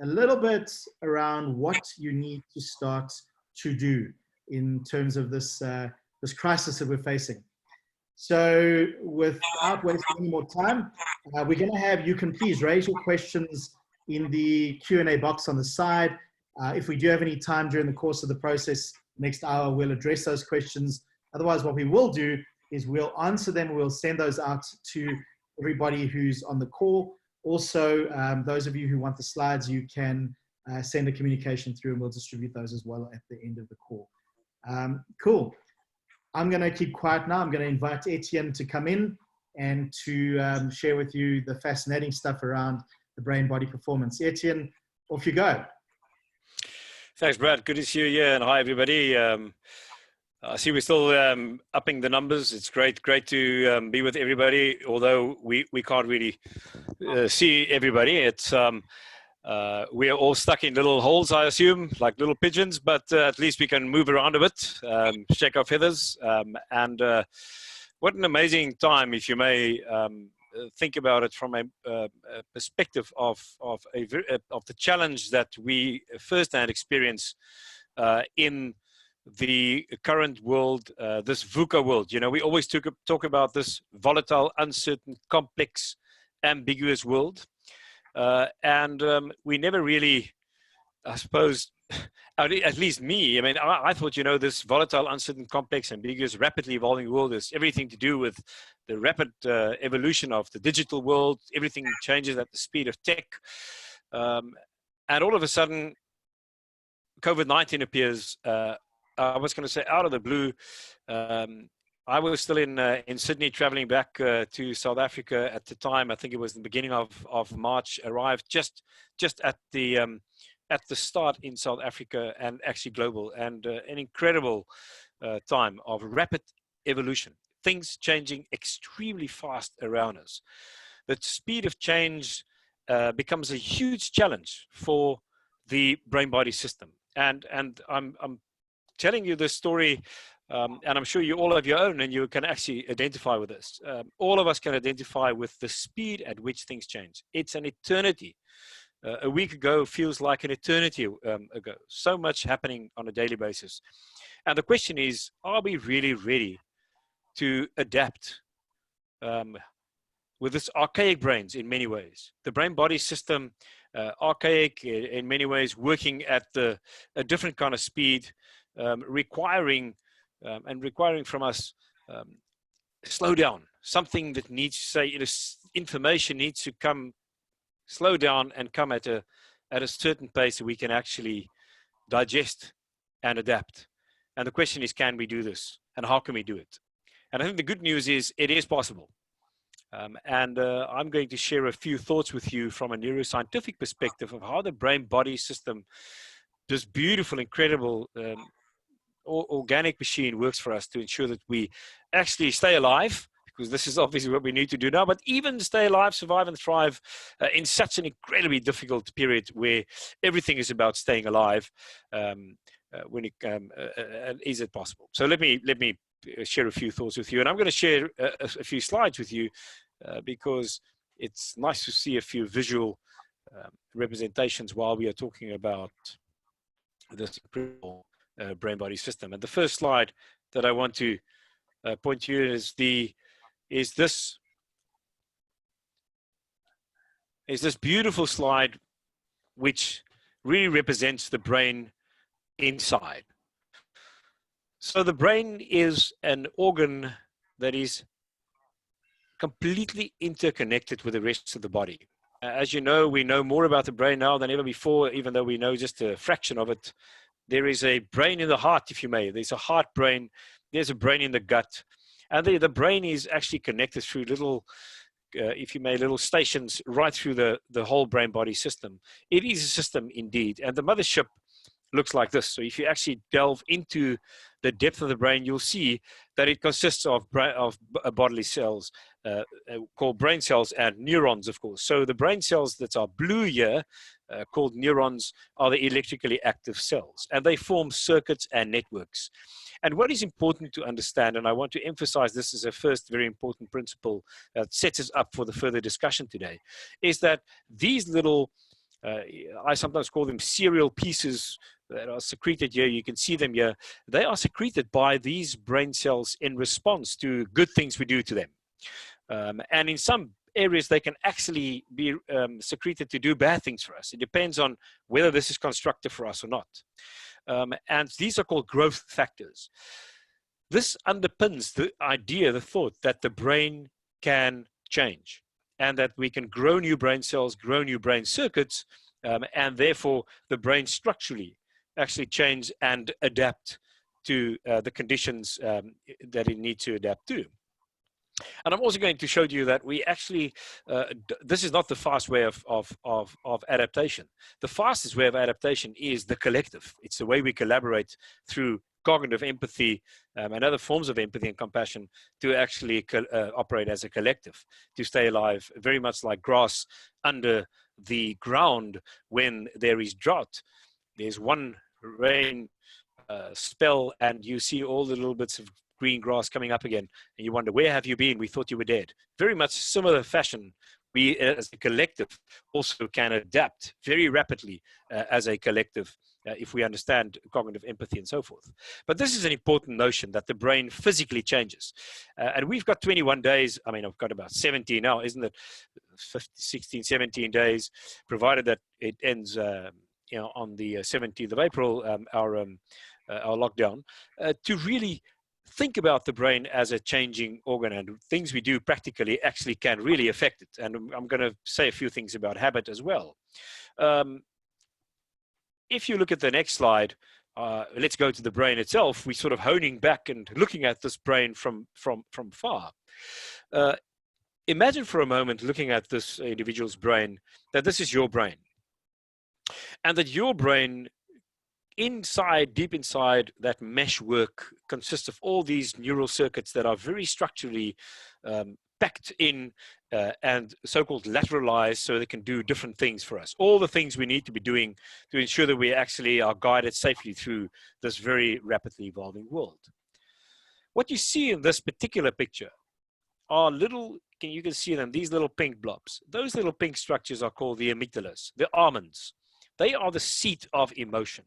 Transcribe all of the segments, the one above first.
a little bit around what you need to start to do in terms of this crisis that we're facing. So without wasting any more time, we're going to have, you can please raise your questions in the Q&A box on the side. If we do have any time during the course of the process, next hour, we'll address those questions. Otherwise, what we will do is we'll answer them. We'll send those out to everybody who's on the call. Also, those of you who want the slides, you can send a communication through and we'll distribute those as well at the end of the call. Cool. I'm going to keep quiet now. I'm going to invite Etienne to come in and to share with you the fascinating stuff around the brain-body performance. Etienne, off you go. Thanks, Brad. Good to see you here, and hi, everybody. I see we're still upping the numbers. It's great to be with everybody, although we can't really see everybody. It's we are all stuck in little holes, I assume, like little pigeons, but at least we can move around a bit, shake our feathers. And what an amazing time, if you may think about it from a perspective of the challenge that we firsthand experience in the current world, this VUCA world. You know, we always talk about this volatile, uncertain, complex, ambiguous world. And we never really, I suppose, at least me, I mean, I thought, you know, this volatile, uncertain, complex, ambiguous, rapidly evolving world is everything to do with the rapid evolution of the digital world. Everything changes at the speed of tech. And all of a sudden, COVID-19 appears. I was going to say out of the blue. I was still in Sydney, traveling back to South Africa at the time. I think it was the beginning of March. Arrived just at the start in South Africa and actually global, and an incredible time of rapid evolution. Things changing extremely fast around us. The speed of change becomes a huge challenge for the brain-body system. And I'm telling you this story, and I'm sure you all have your own, and you can actually identify with this. All of us can identify with the speed at which things change. It's an eternity. A week ago feels like an eternity ago. So much happening on a daily basis. And the question is, are we really ready to adapt with this archaic brains in many ways? The brain-body system, archaic in many ways, working at a different kind of speed, requiring from us slow down. Something that needs to say, information needs to come, slow down and come at a certain pace so we can actually digest and adapt. And the question is, can we do this? And how can we do it? And I think the good news is it is possible. And I'm going to share a few thoughts with you from a neuroscientific perspective of how the brain-body system, this beautiful, incredible organic machine, works for us to ensure that we actually stay alive, because this is obviously what we need to do now, but even stay alive, survive and thrive in such an incredibly difficult period where everything is about staying alive. Is it possible? So let me share a few thoughts with you, and I'm going to share a few slides with you because it's nice to see a few visual representations while we are talking about this incredible brain-body system. And the first slide that I want to point to you is this beautiful slide, which really represents the brain inside. So the brain is an organ that is completely interconnected with the rest of the body. As you know, we know more about the brain now than ever before, even though we know just a fraction of it. There is a brain in the heart, if you may. There's a heart brain. There's a brain in the gut. And the brain is actually connected through little, if you may, little stations right through the whole brain-body system. It is a system indeed. And the mothership looks like this. So if you actually delve into the depth of the brain, you'll see that it consists of bodily cells called brain cells and neurons, of course. So the brain cells that are blue here, called neurons, are the electrically active cells, and they form circuits and networks. And what is important to understand, and I want to emphasize this as a first very important principle that sets us up for the further discussion today, is that these little I sometimes call them cereal pieces that are secreted here. You can see them here. They are secreted by these brain cells in response to good things we do to them. And in some areas, they can actually be secreted to do bad things for us. It depends on whether this is constructive for us or not. And these are called growth factors. This underpins the idea, the thought that the brain can change and that we can grow new brain cells, grow new brain circuits, and therefore the brain structurally actually change and adapt to the conditions that it needs to adapt to. And I'm also going to show you that we actually, this is not the fast way of adaptation. The fastest way of adaptation is the collective. It's the way we collaborate through cognitive empathy and other forms of empathy and compassion to actually operate as a collective, to stay alive, very much like grass under the ground when there is drought. There's one rain spell and you see all the little bits of green grass coming up again, and you wonder, where have you been? We thought you were dead. Very much similar fashion, we as a collective also can adapt very rapidly as a collective if we understand cognitive empathy and so forth. But this is an important notion that the brain physically changes. And we've got 21 days. I mean, I've got about 17 now, isn't it? 15, 16, 17 days, provided that it ends on the 17th of April, our lockdown, to really think about the brain as a changing organ, and things we do practically actually can really affect it. And I'm going to say a few things about habit as well. If you look at the next slide, let's go to the brain itself. We're sort of honing back and looking at this brain from far. Imagine for a moment, looking at this individual's brain, that this is your brain, and that your brain inside, deep inside that meshwork consists of all these neural circuits that are very structurally packed in and so-called lateralized, so they can do different things for us. All the things we need to be doing to ensure that we actually are guided safely through this very rapidly evolving world. What you see in this particular picture are little, you can see them, these little pink blobs. Those little pink structures are called the amygdalas, the almonds. They are the seat of emotion.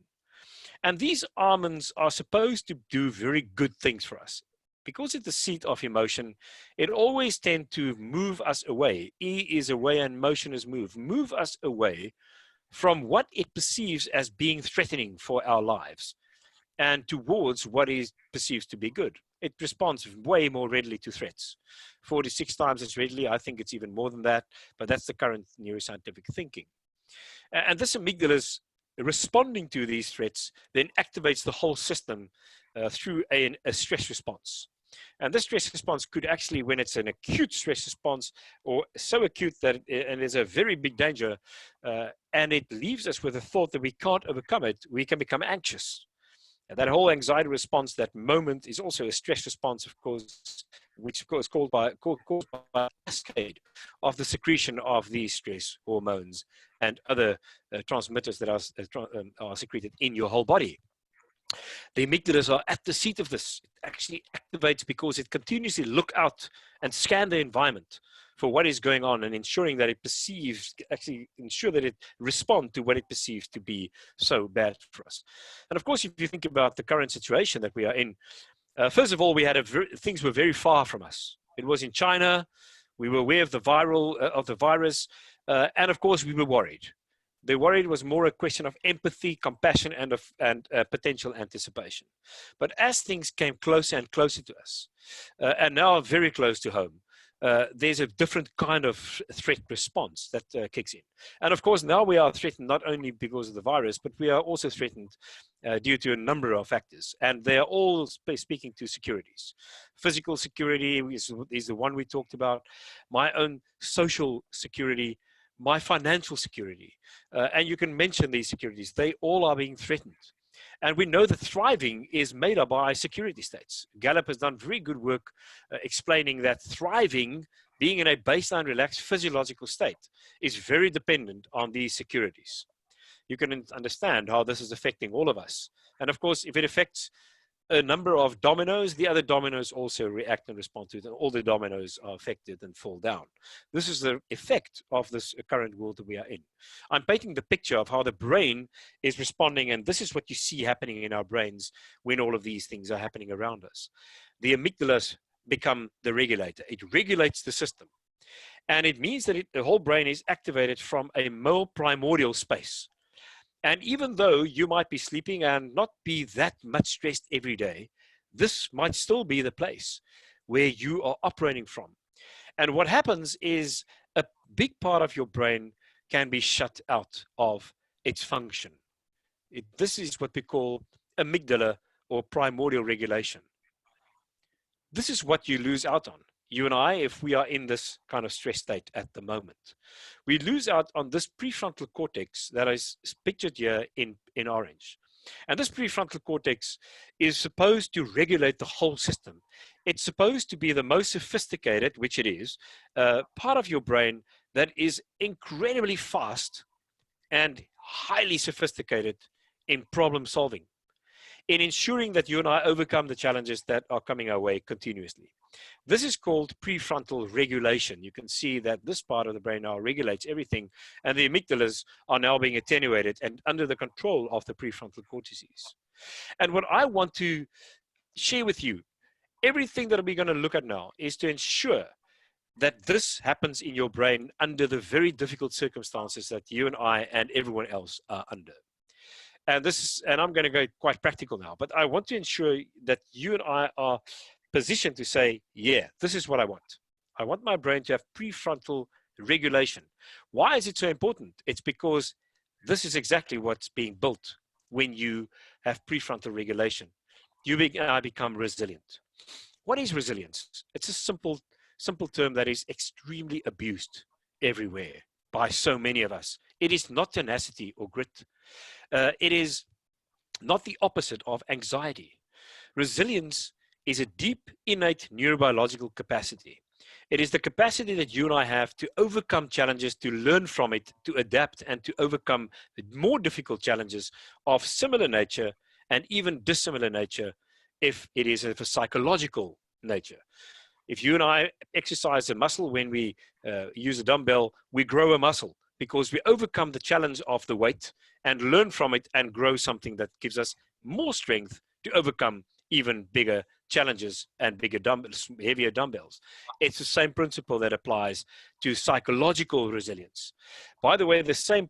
And these almonds are supposed to do very good things for us. Because it's the seat of emotion, it always tends to move us away. E is away and motion is move us away from what it perceives as being threatening for our lives and towards what is perceived to be good. It responds way more readily to threats. 46 times as readily. I think it's even more than that, but that's the current neuroscientific thinking. And this amygdala, responding to these threats, then activates the whole system through a stress response. And this stress response could actually, when it's an acute stress response, or so acute that and there's a very big danger, and it leaves us with a thought that we can't overcome it, we can become anxious. And that whole anxiety response, that moment, is also a stress response, of course, which of course is caused by a cascade of the secretion of these stress hormones and other transmitters that are secreted in your whole body. The amygdalas are at the seat of this. It actually activates because it continuously look out and scan the environment for what is going on and ensuring that it perceives, actually ensure that it responds to what it perceives to be so bad for us. And of course, if you think about the current situation that we are in, first of all, we had things were very far from us. It was in China. We were aware of the virus, and of course, we were worried. The worried was more a question of empathy, compassion, and potential anticipation. But as things came closer and closer to us, and now very close to home, there's a different kind of threat response that kicks in. And of course, now we are threatened not only because of the virus, but we are also threatened due to a number of factors. And they are all speaking to securities. Physical security is the one we talked about. My own social security, my financial security. And you can mention these securities. They all are being threatened. And we know that thriving is made up by security states. Gallup has done very good work explaining that thriving, being in a baseline relaxed physiological state, is very dependent on these securities. You can understand how this is affecting all of us. And of course, if it affects a number of dominoes, the other dominoes also react and respond to it, and all the dominoes are affected and fall down. This is the effect of this current world that we are in. I'm painting the picture of how the brain is responding, and this is what you see happening in our brains when all of these things are happening around us. The amygdalas become the regulator. It regulates the system. And it means that the whole brain is activated from a more primordial space. And even though you might be sleeping and not be that much stressed every day, this might still be the place where you are operating from. And what happens is a big part of your brain can be shut out of its function. This is what we call amygdala or primordial regulation. This is what you lose out on, you and I, if we are in this kind of stress state at the moment. We lose out on this prefrontal cortex that is pictured here in orange. And this prefrontal cortex is supposed to regulate the whole system. It's supposed to be the most sophisticated, which it is, part of your brain that is incredibly fast and highly sophisticated in problem solving, in ensuring that you and I overcome the challenges that are coming our way continuously. This is called prefrontal regulation. You can see that this part of the brain now regulates everything, and the amygdalas are now being attenuated and under the control of the prefrontal cortices. And what I want to share with you, everything that we're going to look at now, is to ensure that this happens in your brain under the very difficult circumstances that you and I and everyone else are under. And I'm going to go quite practical now, but I want to ensure that you and I are positioned to say, yeah, this is what I want. I want my brain to have prefrontal regulation. Why is it so important? It's because this is exactly what's being built when you have prefrontal regulation. You become resilient. What is resilience? It's a simple term that is extremely abused everywhere by so many of us. It is not tenacity or grit. It is not the opposite of anxiety. Resilience is a deep, innate neurobiological capacity. It is the capacity that you and I have to overcome challenges, to learn from it, to adapt, and to overcome more difficult challenges of similar nature and even dissimilar nature if it is of a psychological nature. If you and I exercise a muscle when we use a dumbbell, we grow a muscle because we overcome the challenge of the weight and learn from it and grow something that gives us more strength to overcome even bigger challenges and bigger dumbbells, heavier dumbbells. It's the same principle that applies to psychological resilience. By the way, the same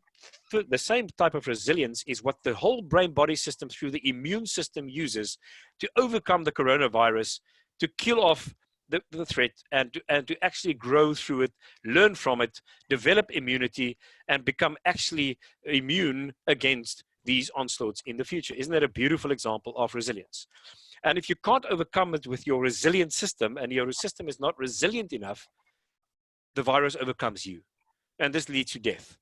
type of resilience is what the whole brain-body system through the immune system uses to overcome the coronavirus, to kill off the threat and to actually grow through it, learn from it, develop immunity, and become actually immune against these onslaughts in the future. Isn't that a beautiful example of resilience? And if you can't overcome it with your resilient system and your system is not resilient enough, the virus overcomes you. And this leads to death.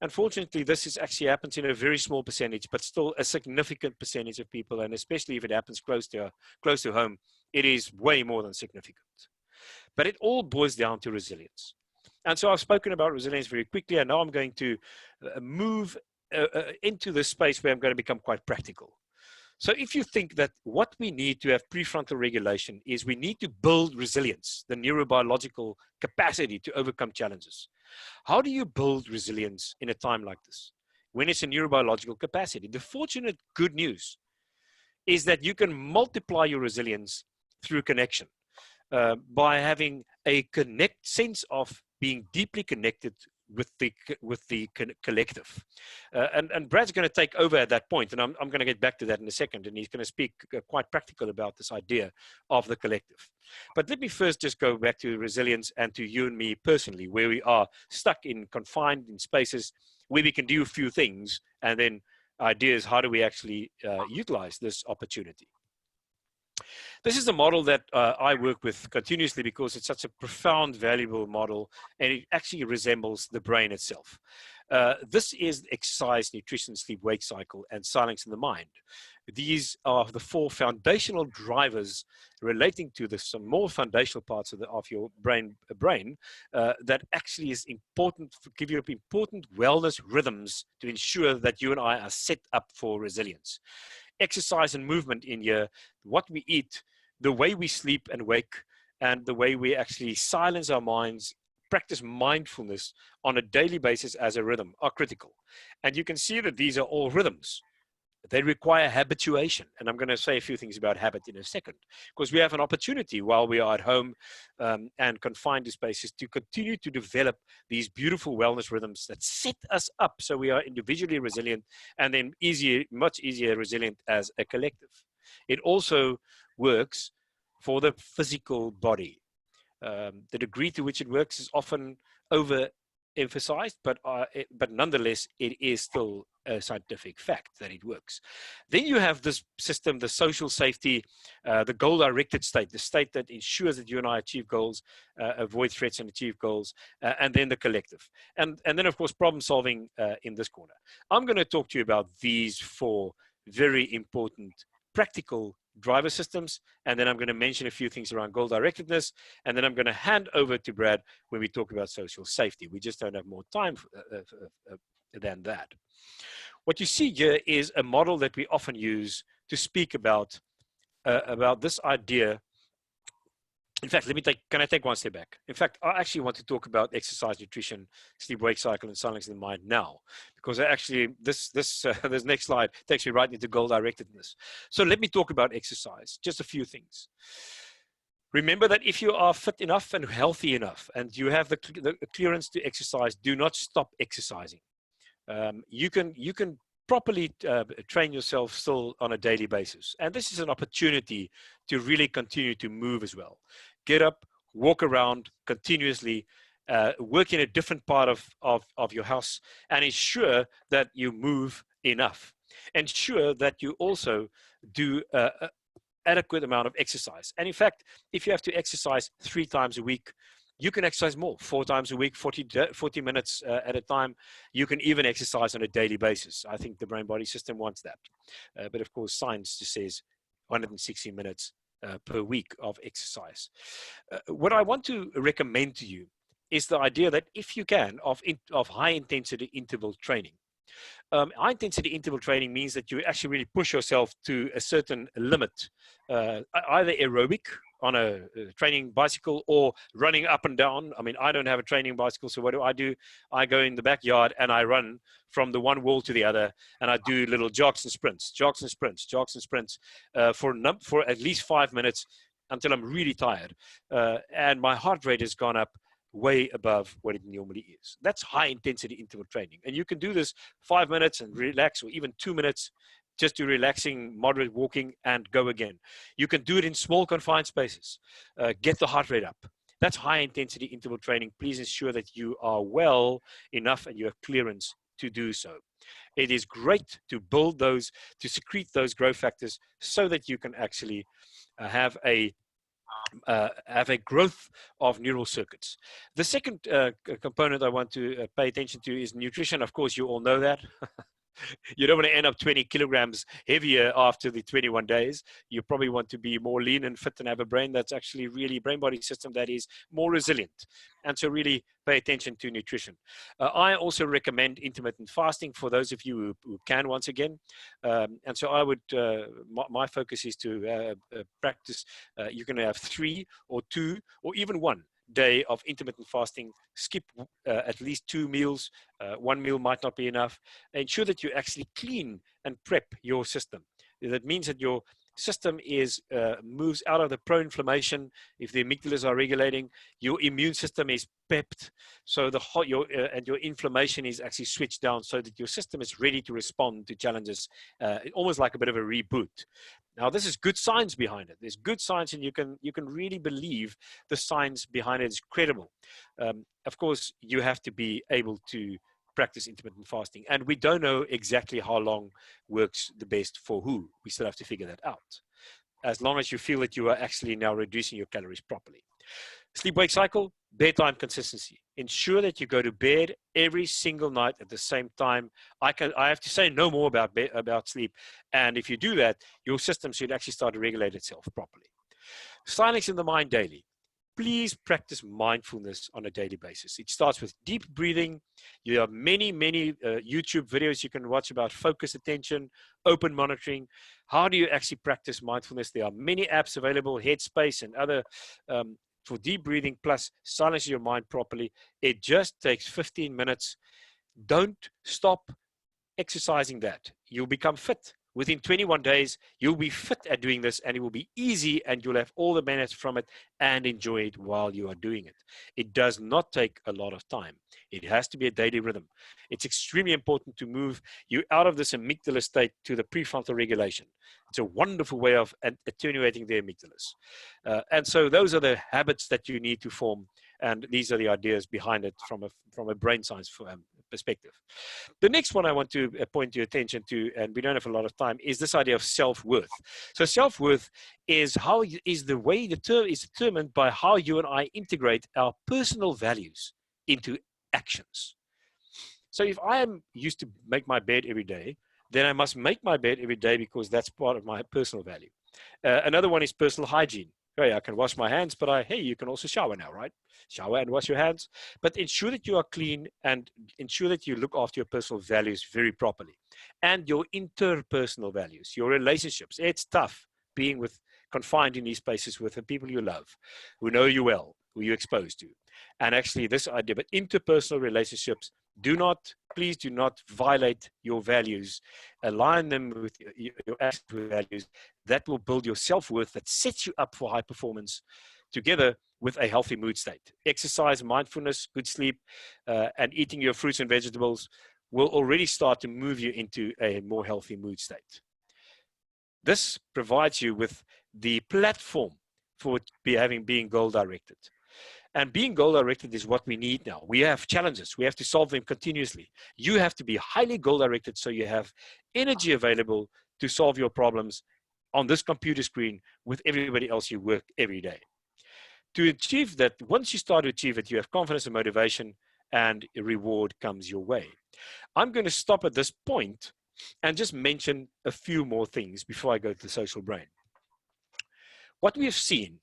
Unfortunately, this actually happens in a very small percentage, but still a significant percentage of people. And especially if it happens close to home, it is way more than significant. But it all boils down to resilience. And so I've spoken about resilience very quickly, and now I'm going to move into this space where I'm going to become quite practical. So if you think that what we need to have prefrontal regulation is we need to build resilience, the neurobiological capacity to overcome challenges. How do you build resilience in a time like this, when it's a neurobiological capacity? The fortunate good news is that you can multiply your resilience through connection by having a sense of being deeply connected with the collective. And Brad's going to take over at that point, and I'm going to get back to that in a second, and he's going to speak quite practical about this idea of the collective. But let me first just go back to resilience and to you and me personally, where we are stuck confined in spaces where we can do a few things, and then ideas, how do we actually utilize this opportunity? This is a model that I work with continuously because it's such a profound, valuable model, and it actually resembles the brain itself. This is exercise, nutrition, sleep, wake cycle, and silencing the mind. These are the four foundational drivers relating to some more foundational parts of your brain that actually is important, give you important wellness rhythms to ensure that you and I are set up for resilience. exercise and movement in here, what we eat, the way we sleep and wake, and the way we actually silence our minds, practice mindfulness on a daily basis as a rhythm are critical. And you can see that these are all rhythms. They require habituation. And I'm going to say a few things about habit in a second, because we have an opportunity while we are at home and confined to spaces to continue to develop these beautiful wellness rhythms that set us up so we are individually resilient and then much easier resilient as a collective. It also works for the physical body. The degree to which it works is often overemphasized, but nonetheless, it is still a scientific fact that it works. Then you have this system, the social safety, the goal-directed state, the state that ensures that you and I achieve goals, avoid threats and achieve goals, and then the collective. And then, of course, problem solving in this corner. I'm going to talk to you about these four very important practical driver systems, and then I'm going to mention a few things around goal directedness, and then I'm going to hand over to Brad when we talk about social safety. We just don't have more time than that. What you see here is a model that we often use to speak about this idea. In fact, can I take one step back? In fact, I actually want to talk about exercise, nutrition, sleep-wake cycle, and silencing the mind now, because actually this next slide takes me right into goal directedness. So let me talk about exercise, just a few things. Remember that if you are fit enough and healthy enough, and you have the clearance to exercise, do not stop exercising. You can properly train yourself still on a daily basis. And this is an opportunity to really continue to move as well. Get up, walk around continuously, work in a different part of your house, and ensure that you move enough. Ensure that you also do adequate amount of exercise. And in fact, if you have to exercise 3 times a week, you can exercise more, 4 times a week, 40 minutes at a time. You can even exercise on a daily basis. I think the brain-body system wants that. But of course, science just says 160 minutes per week of exercise. What I want to recommend to you is the idea that if you can, of high-intensity interval training. High-intensity interval training means that you actually really push yourself to a certain limit, either aerobic, on a training bicycle, or running up and down. I mean, I don't have a training bicycle, so what do? I go in the backyard and I run from the one wall to the other, and I do little jogs and sprints for at least 5 minutes until I'm really tired, and my heart rate has gone up way above what it normally is. That's high intensity interval training, and you can do this 5 minutes and relax, or even 2 minutes. Just do relaxing, moderate walking, and go again. You can do it in small confined spaces. Get the heart rate up. That's high intensity interval training. Please ensure that you are well enough and you have clearance to do so. It is great to build those, to secrete those growth factors so that you can actually have a growth of neural circuits. The second component I want to pay attention to is nutrition. Of course, you all know that. You don't want to end up 20 kilograms heavier after the 21 days. You probably want to be more lean and fit and have a brain that's actually really brain-body system that is more resilient. And so really pay attention to nutrition. I also recommend intermittent fasting for those of you who can, once again. And so I would, my focus is to practice. You can have 3 or 2 or even 1 day of intermittent fasting. Skip at least 2 meals. 1 meal might not be enough. Ensure that you actually clean and prep your system. That means that your system is moves out of the pro-inflammation. If the amygdalas are regulating, your immune system is pepped, so your inflammation is actually switched down, so that your system is ready to respond to challenges, almost like a bit of a reboot. Now, this is good science behind it. There's good science, and you can really believe the science behind it is credible. Of course, you have to be able to practice intermittent fasting, and we don't know exactly how long works the best for who. We still have to figure that out, as long as you feel that you are actually now reducing your calories properly. Sleep-wake cycle, bedtime consistency. Ensure that you go to bed every single night at the same time. I have to say no more about sleep, and if you do that, your system should actually start to regulate itself properly. Silencing the mind daily. please practice mindfulness on a daily basis. It starts with deep breathing. You have many YouTube videos you can watch about focus attention, open monitoring. How do you actually practice mindfulness? There are many apps available, Headspace and other, for deep breathing, plus silence your mind properly. It just takes 15 minutes. Don't stop exercising that. You'll become fit. Within 21 days, you'll be fit at doing this, and it will be easy, and you'll have all the benefits from it and enjoy it while you are doing it. It does not take a lot of time. It has to be a daily rhythm. It's extremely important to move you out of this amygdala state to the prefrontal regulation. It's a wonderful way of attenuating the amygdalas. And so those are the habits that you need to form, and these are the ideas behind it from a brain science perspective. The next one I want to point your attention to, and we don't have a lot of time, is this idea of self-worth. So self-worth is the way the term is determined by how you and I integrate our personal values into actions. So if I am used to make my bed every day, then I must make my bed every day because that's part of my personal value. Another one is personal hygiene. Hey, I can wash my hands, but hey, you can also shower now, right? Shower and wash your hands. But ensure that you are clean and ensure that you look after your personal values very properly. And your interpersonal values, your relationships. It's tough being confined in these spaces with the people you love, who know you well, who you're exposed to. And actually this idea, but interpersonal relationships, please do not violate your values. Align them with your actual values. That will build your self-worth, that sets you up for high performance, together with a healthy mood state. Exercise, mindfulness, good sleep, and eating your fruits and vegetables will already start to move you into a more healthy mood state. This provides you with the platform for being goal-directed. And being goal-directed is what we need now. We have challenges. We have to solve them continuously. You have to be highly goal-directed so you have energy available to solve your problems on this computer screen with everybody else you work every day. To achieve that, once you start to achieve it, you have confidence and motivation, and a reward comes your way. I'm going to stop at this point and just mention a few more things before I go to the social brain. What we have seen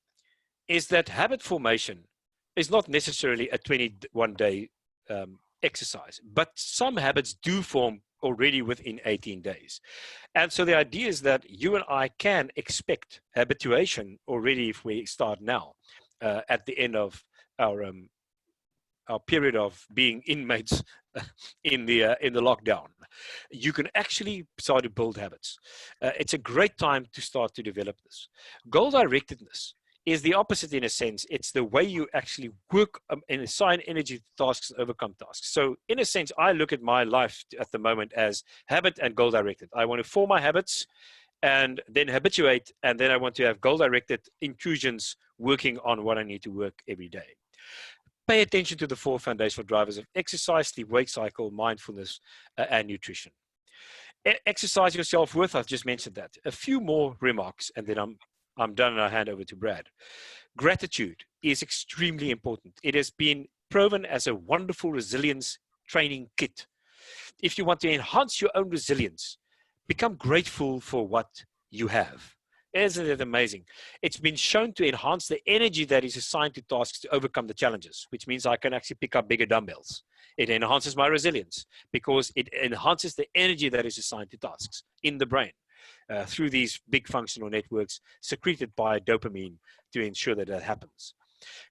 is that habit formation is not necessarily a 21-day exercise, but some habits do form already within 18 days. And so the idea is that you and I can expect habituation already if we start now at the end of our period of being inmates in the lockdown. You can actually start to build habits. It's a great time to start to develop this. Goal-directedness is the opposite in a sense. It's the way you actually work and assign energy to tasks and overcome tasks. So in a sense, I look at my life at the moment as habit and goal-directed. I want to form my habits and then habituate, and then I want to have goal-directed intrusions working on what I need to work every day. Pay attention to the 4 foundational drivers of exercise, sleep, wake cycle, mindfulness, and nutrition. Exercise your self-worth. I've just mentioned that. A few more remarks, and then I'm done, and I'll hand over to Brad. Gratitude is extremely important. It has been proven as a wonderful resilience training kit. If you want to enhance your own resilience, become grateful for what you have. Isn't it amazing? It's been shown to enhance the energy that is assigned to tasks to overcome the challenges, which means I can actually pick up bigger dumbbells. It enhances my resilience because it enhances the energy that is assigned to tasks in the brain through these big functional networks secreted by dopamine to ensure that that happens.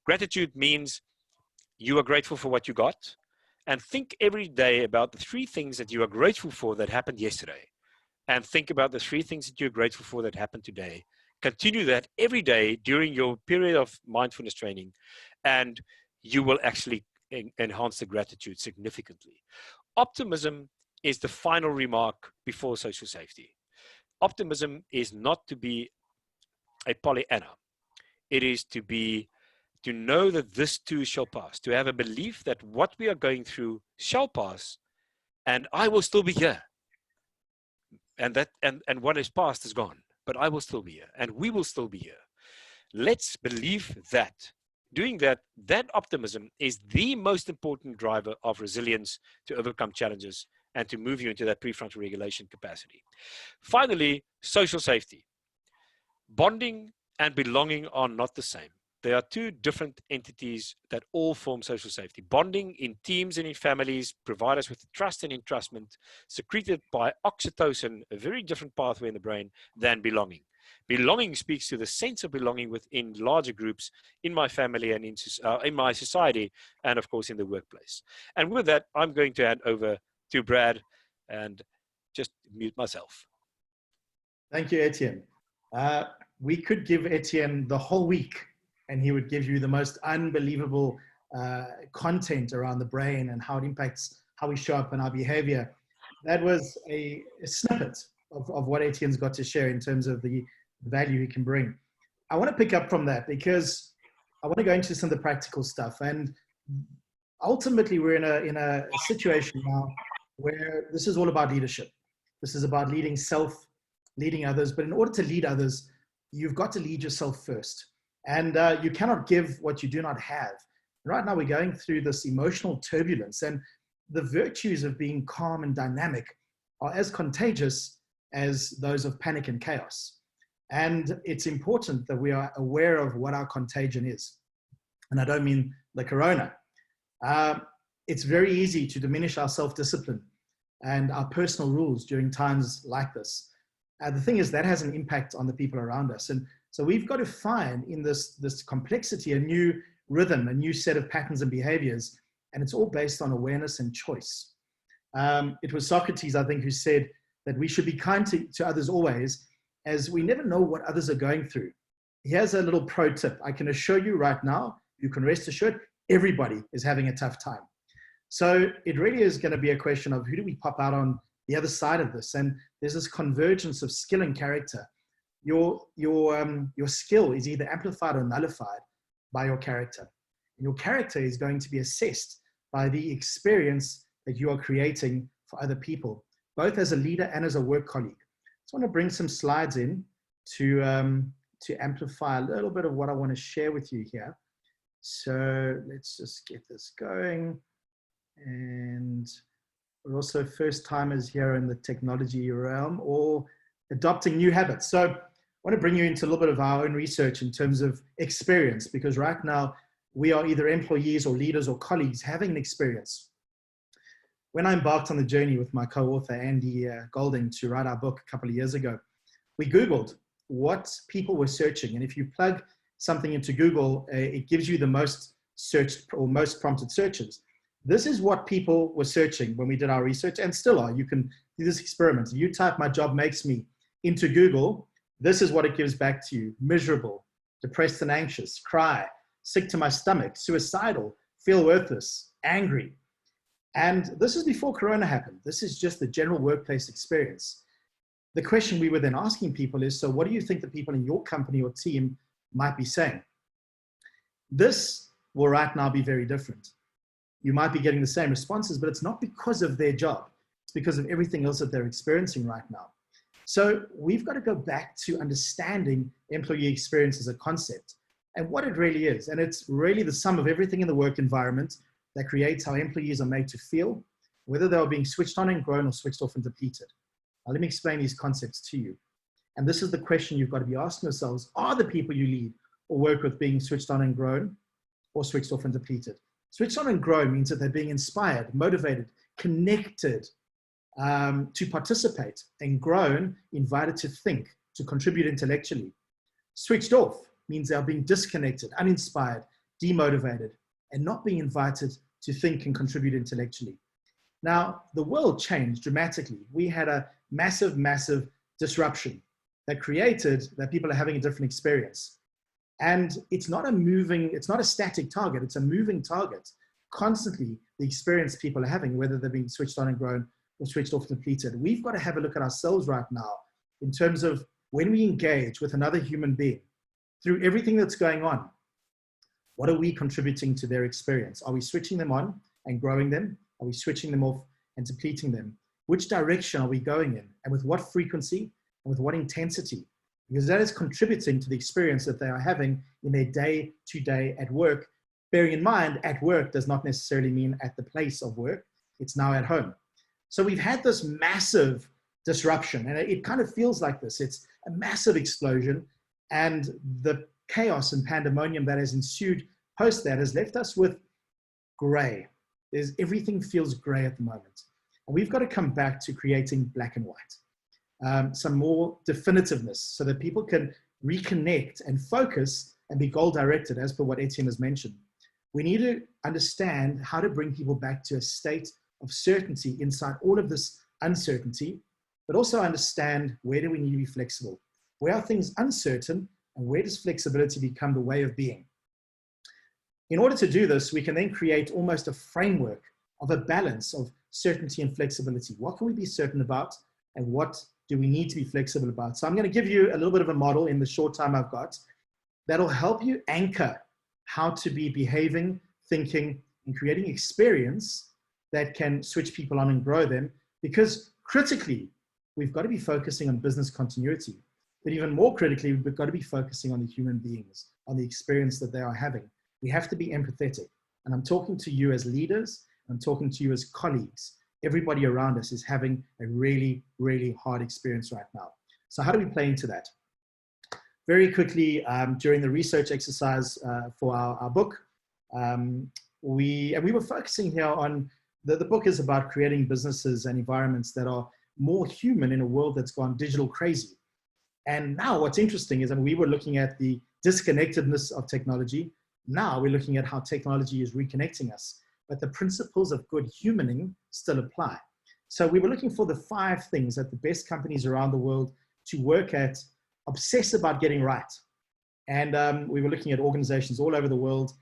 Gratitude means you are grateful for what you got, and think every day about the 3 things that you are grateful for that happened yesterday. And think about the 3 things that you're grateful for that happened today. Continue that every day during your period of mindfulness training, and you will actually enhance the gratitude significantly. Optimism is the final remark before social safety. Optimism is not to be a Pollyanna. It is to know that this too shall pass, to have a belief that what we are going through shall pass, and I will still be here. And what is past is gone, but I will still be here, and we will still be here. Let's believe that. Doing that optimism is the most important driver of resilience to overcome challenges and to move you into that prefrontal regulation capacity. Finally, social safety. Bonding and belonging are not the same. There are two different entities that all form social safety. Bonding in teams and in families provide us with trust and entrustment, secreted by oxytocin, a very different pathway in the brain than belonging. Belonging speaks to the sense of belonging within larger groups, in my family and in my society, and of course in the workplace. And with that, I'm going to hand over to Brad and just mute myself. Thank you, Etienne. We could give Etienne the whole week and he would give you the most unbelievable content around the brain and how it impacts how we show up and our behavior. That was a snippet of what Etienne's got to share in terms of the value he can bring. I want to pick up from that because I want to go into some of the practical stuff. And ultimately, we're in a situation now where this is all about leadership. This is about leading self, leading others. But in order to lead others, you've got to lead yourself first. And you cannot give what you do not have. Right now, we're going through this emotional turbulence. And the virtues of being calm and dynamic are as contagious as those of panic and chaos. And it's important that we are aware of what our contagion is. And I don't mean the corona. It's very easy to diminish our self-discipline and our personal rules during times like this. The thing is that has an impact on the people around us. And so we've got to find in this complexity a new rhythm, a new set of patterns and behaviors. And it's all based on awareness and choice. It was Socrates, I think, who said that we should be kind to others always, as we never know what others are going through. Here's a little pro tip. I can assure you right now, you can rest assured, everybody is having a tough time. So it really is going to be a question of who do we pop out on the other side of this? And there's this convergence of skill and character. Your skill is either amplified or nullified by your character. And your character is going to be assessed by the experience that you are creating for other people, both as a leader and as a work colleague. I just want to bring some slides in to amplify a little bit of what I want to share with you here. So let's just get this going. And we're also first timers here in the technology realm or adopting new habits. So I want to bring you into a little bit of our own research in terms of experience, because right now we are either employees or leaders or colleagues having an experience. When I embarked on the journey with my co-author, Andy Golding, to write our book a couple of years ago, we Googled what people were searching. And if you plug something into Google, it gives you the most searched or most prompted searches. This is what people were searching when we did our research and still are. You can do this experiment. You type "my job makes me" into Google. This is what it gives back to you: miserable, depressed and anxious, cry, sick to my stomach, suicidal, feel worthless, angry. And this is before Corona happened. This is just the general workplace experience. The question we were then asking people is, so what do you think the people in your company or team might be saying? This will right now be very different. You might be getting the same responses, but it's not because of their job. It's because of everything else that they're experiencing right now. So we've got to go back to understanding employee experience as a concept and what it really is. And it's really the sum of everything in the work environment that creates how employees are made to feel, whether they are being switched on and grown or switched off and depleted. Now, let me explain these concepts to you. And this is the question you've got to be asking yourselves: are the people you lead or work with being switched on and grown or switched off and depleted? Switched on and grown means that they're being inspired, motivated, connected to participate, and grown, invited to think, to contribute intellectually. Switched off means they are being disconnected, uninspired, demotivated, and not being invited to think and contribute intellectually. Now, the world changed dramatically. We had a massive, massive disruption that created that people are having a different experience. And it's not a static target, it's a moving target. Constantly, the experience people are having, whether they're being switched on and grown or switched off and depleted. We've got to have a look at ourselves right now in terms of when we engage with another human being through everything that's going on. What are we contributing to their experience? Are we switching them on and growing them? Are we switching them off and depleting them? Which direction are we going in? And with what frequency and with what intensity? Because that is contributing to the experience that they are having in their day-to-day at work. Bearing in mind, at work does not necessarily mean at the place of work. It's now at home. So we've had this massive disruption, and it kind of feels like this. It's a massive explosion, and the chaos and pandemonium that has ensued post that has left us with gray. Everything feels gray at the moment. And we've got to come back to creating black and white, some more definitiveness so that people can reconnect and focus and be goal directed, as per what Etienne has mentioned. We need to understand how to bring people back to a state of certainty inside all of this uncertainty, but also understand where do we need to be flexible? Where are things uncertain, and where does flexibility become the way of being? In order to do this, we can then create almost a framework of a balance of certainty and flexibility. What can we be certain about, and what do we need to be flexible about? So I'm going to give you a little bit of a model in the short time I've got that'll help you anchor how to be behaving, thinking, and creating experience that can switch people on and grow them. Because critically, we've got to be focusing on business continuity. But even more critically, we've got to be focusing on the human beings, on the experience that they are having. We have to be empathetic. And I'm talking to you as leaders. I'm talking to you as colleagues. Everybody around us is having a really, really hard experience right now. So how do we play into that? Very quickly, during the research exercise for our book, we were focusing here on, the book is about creating businesses and environments that are more human in a world that's gone digital crazy. And now what's interesting is, we were looking at the disconnectedness of technology. Now we're looking at how technology is reconnecting us, but the principles of good humaning still apply. So we were looking for the 5 things that the best companies around the world to work at obsess about getting right. And we were looking at organizations all over the world.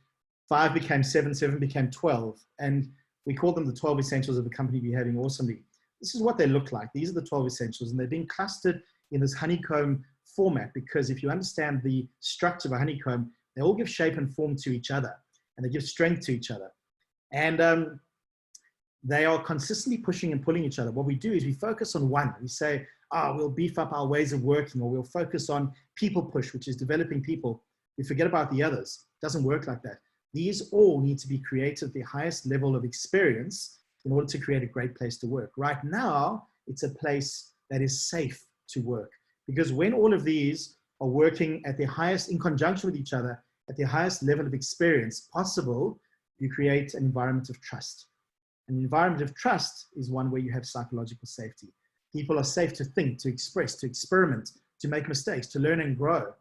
5 became 7, 7 became 12. And we called them the 12 essentials of a company behaving awesomely. This is what they look like. These are the 12 essentials, and they've been clustered in this honeycomb format, because if you understand the structure of a honeycomb, they all give shape and form to each other, and they give strength to each other. And they are consistently pushing and pulling each other. What we do is we focus on one. We say, we'll beef up our ways of working, or we'll focus on people push, which is developing people. We forget about the others. It doesn't work like that. These all need to be created at the highest level of experience in order to create a great place to work. Right now, it's a place that is safe to work, because when all of these are working at the highest, in conjunction with each other, at the highest level of experience possible, you create an environment of trust. An environment of trust is one where you have psychological safety. People are safe to think, to express, to experiment, to make mistakes, to learn and grow.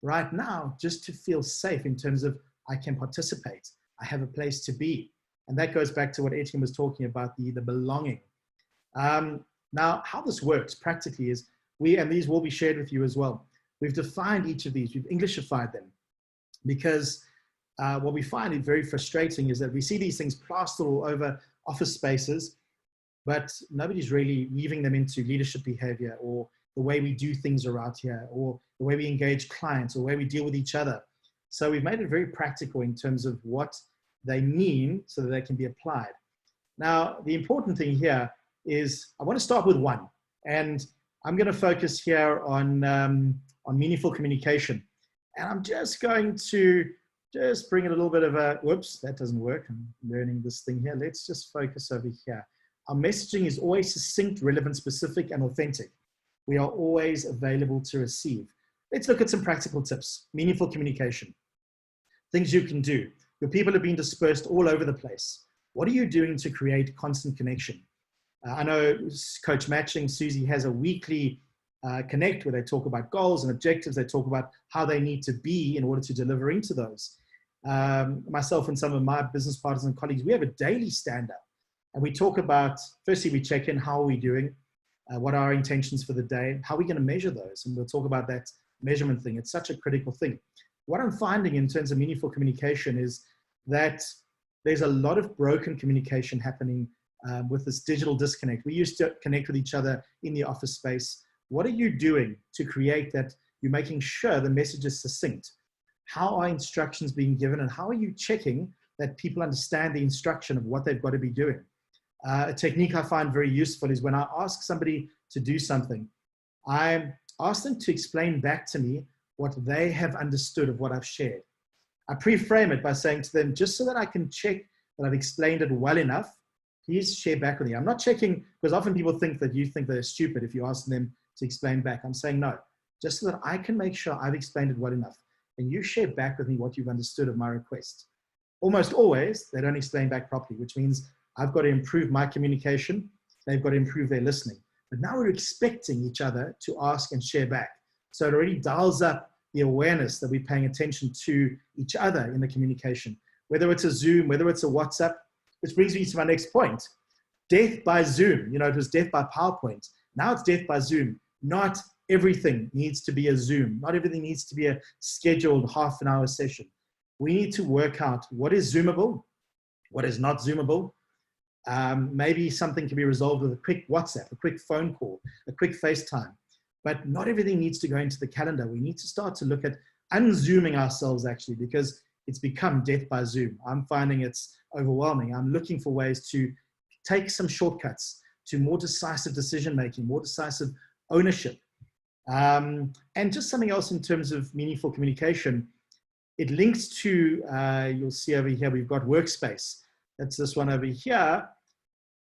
Right now, just to feel safe in terms of, I can participate, I have a place to be. And that goes back to what Etienne was talking about, the belonging. Now, how this works practically is, and these will be shared with you as well, we've defined each of these, we've Englishified them, because what we find it very frustrating is that we see these things plastered all over office spaces, but nobody's really weaving them into leadership behavior, or the way we do things around here, or the way we engage clients, or the way we deal with each other. So we've made it very practical in terms of what they mean so that they can be applied. Now, the important thing here is I want to start with 1, and I'm going to focus here on meaningful communication. And I'm just going to bring a little bit of a, whoops, that doesn't work. I'm learning this thing here. Let's just focus over here. Our messaging is always succinct, relevant, specific, and authentic. We are always available to receive. Let's look at some practical tips. Meaningful communication. Things you can do. Your people have been dispersed all over the place. What are you doing to create constant connection? I know CoachMatching, Susie has a weekly connect where they talk about goals and objectives. They talk about how they need to be in order to deliver into those. Myself and some of my business partners and colleagues, we have a daily stand-up. And we talk about, firstly, we check in, how are we doing? What are our intentions for the day? How are we going to measure those? And we'll talk about that measurement thing. It's such a critical thing. What I'm finding in terms of meaningful communication is that there's a lot of broken communication happening with this digital disconnect. We used to connect with each other in the office space. What are you doing to create that you're making sure the message is succinct? How are instructions being given, and how are you checking that people understand the instruction of what they've got to be doing? A technique I find very useful is when I ask somebody to do something, I ask them to explain back to me what they have understood of what I've shared. I pre-frame it by saying to them, just so that I can check that I've explained it well enough, please share back with me. I'm not checking, because often people think that you think they're stupid if you ask them to explain back. I'm saying no, just so that I can make sure I've explained it well enough. and you share back with me what you've understood of my request. Almost always, they don't explain back properly, which means I've got to improve my communication. They've got to improve their listening. But now we're expecting each other to ask and share back. So it already dials up the awareness that we're paying attention to each other in the communication, whether it's a Zoom, whether it's a WhatsApp, which brings me to my next point. Death by Zoom. You know, it was death by PowerPoint. Now it's death by Zoom. Not everything needs to be a Zoom. Not everything needs to be a scheduled half-an-hour session. We need to work out what is Zoomable, what is not Zoomable. Maybe something can be resolved with a quick WhatsApp, a quick phone call, a quick FaceTime. But not everything needs to go into the calendar. We need to start to look at unzooming ourselves, actually, because it's become death by Zoom. I'm finding it's overwhelming. I'm looking for ways to take some shortcuts to more decisive decision-making, more decisive ownership. And just something else in terms of meaningful communication. It links to, you'll see over here, we've got workspace. That's this one over here.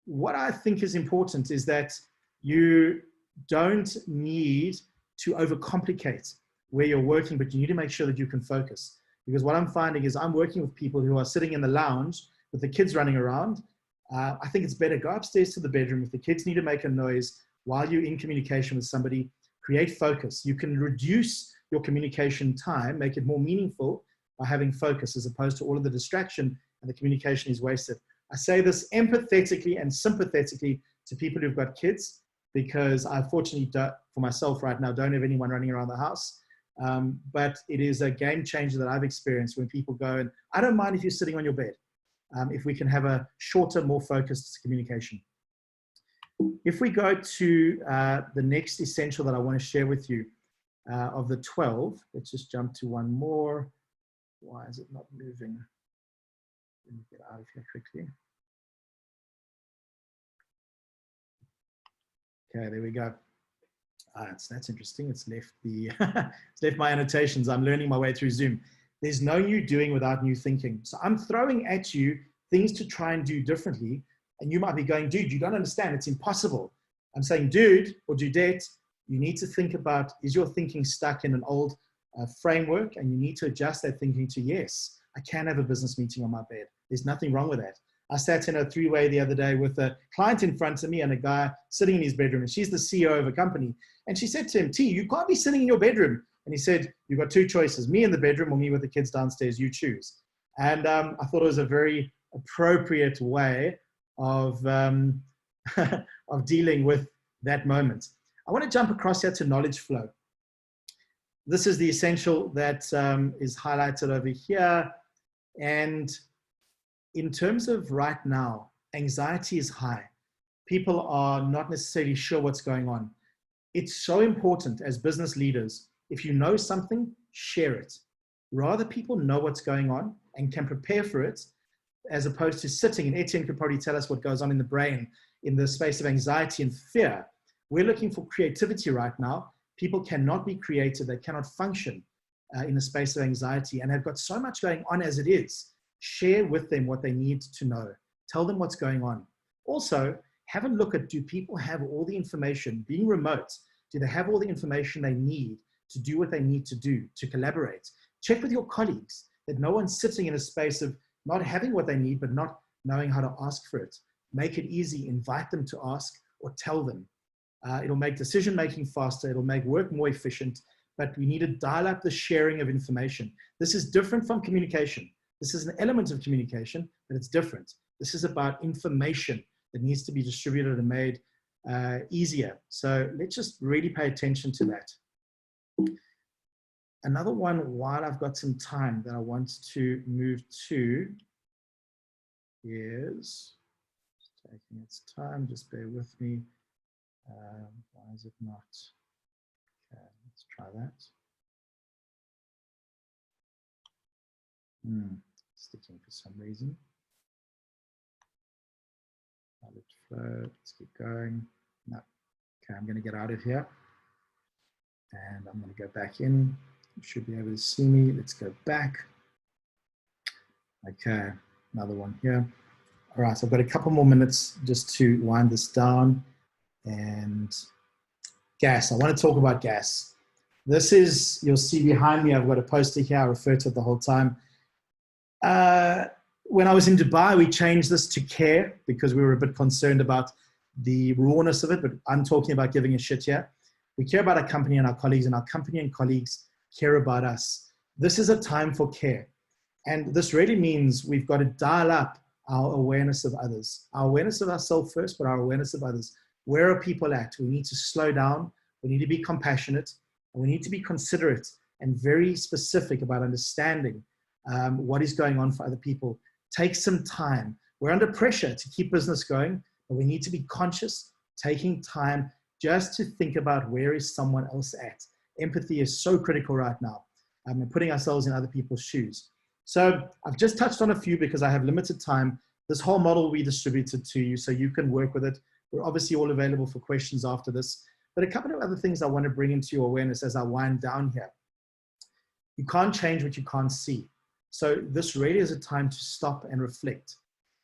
What I think is important is that you don't need to overcomplicate where you're working, but you need to make sure that you can focus. Because what I'm finding is I'm working with people who are sitting in the lounge with the kids running around. I think it's better go upstairs to the bedroom. If the kids need to make a noise while you're in communication with somebody, create focus. You can reduce your communication time, make it more meaningful by having focus as opposed to all of the distraction and the communication is wasted. I say this empathetically and sympathetically to people who've got kids, because I fortunately, for myself right now, don't have anyone running around the house. But it is a game changer that I've experienced when people go, and I don't mind if you're sitting on your bed, if we can have a shorter, more focused communication. If we go to the next essential that I want to share with you of the 12, let's just jump to one more. Why is it not moving? Let me get out of here quickly. Okay, there we go. That's interesting. It's left the it's left my annotations. I'm learning my way through Zoom. There's no new doing without new thinking. So I'm throwing at you things to try and do differently. And you might be going, dude, you don't understand. It's impossible. I'm saying, dude or dudette, you need to think about, is your thinking stuck in an old framework? And you need to adjust that thinking to, yes, I can have a business meeting on my bed. There's nothing wrong with that. I sat in a three-way the other day with a client in front of me and a guy sitting in his bedroom. And she's the CEO of a company. And she said to him, T, you can't be sitting in your bedroom. And he said, you've got two choices, me in the bedroom or me with the kids downstairs, you choose. And I thought it was a very appropriate way of, of dealing with that moment. I want to jump across here to knowledge flow. This is the essential that is highlighted over here. And in terms of right now, anxiety is high. People are not necessarily sure what's going on. It's so important as business leaders, if you know something, share it. Rather people know what's going on and can prepare for it, as opposed to sitting, and Etienne could probably tell us what goes on in the brain in the space of anxiety and fear. We're looking for creativity right now. People cannot be creative. They cannot function in the space of anxiety and have got so much going on as it is. Share with them what they need to know. Tell them what's going on. Also, have a look at, do people have all the information? Being remote, do they have all the information they need to do what they need to do, to collaborate? Check with your colleagues that no one's sitting in a space of not having what they need, but not knowing how to ask for it. Make it easy. Invite them to ask or tell them. It'll make decision-making faster. It'll make work more efficient, but we need to dial up the sharing of information. This is different from communication. This is an element of communication, but it's different. This is about information that needs to be distributed and made easier. So let's just really pay attention to that. Another one, while I've got some time that I want to move to, is taking its time. Just bear with me. Why is it not? Okay, let's try that. Sticking for some reason. Let it flow. Let's keep going. No. Okay, I'm going to get out of here. And I'm going to go back in. You should be able to see me. Let's go back. Okay, another one here. All right, so I've got a couple more minutes just to wind this down. And gas, I want to talk about gas. This is, you'll see behind me, I've got a poster here. I refer to it the whole time. When I was in Dubai, we changed this to care because we were a bit concerned about the rawness of it, but I'm talking about giving a shit here. We care about our company and our colleagues, and our company and colleagues care about us. This is a time for care. And this really means we've got to dial up our awareness of others, our awareness of ourselves first, but our awareness of others. Where are people at? We need to slow down. We need to be compassionate. And we need to be considerate and very specific about understanding what is going on for other people. Take some time. We're under pressure to keep business going, but we need to be conscious, taking time just to think about where is someone else at. Empathy is so critical right now, and putting ourselves in other people's shoes. So I've just touched on a few because I have limited time. This whole model will be distributed to you so you can work with it. We're obviously all available for questions after this. But a couple of other things I want to bring into your awareness as I wind down here. You can't change what you can't see. So this really is a time to stop and reflect.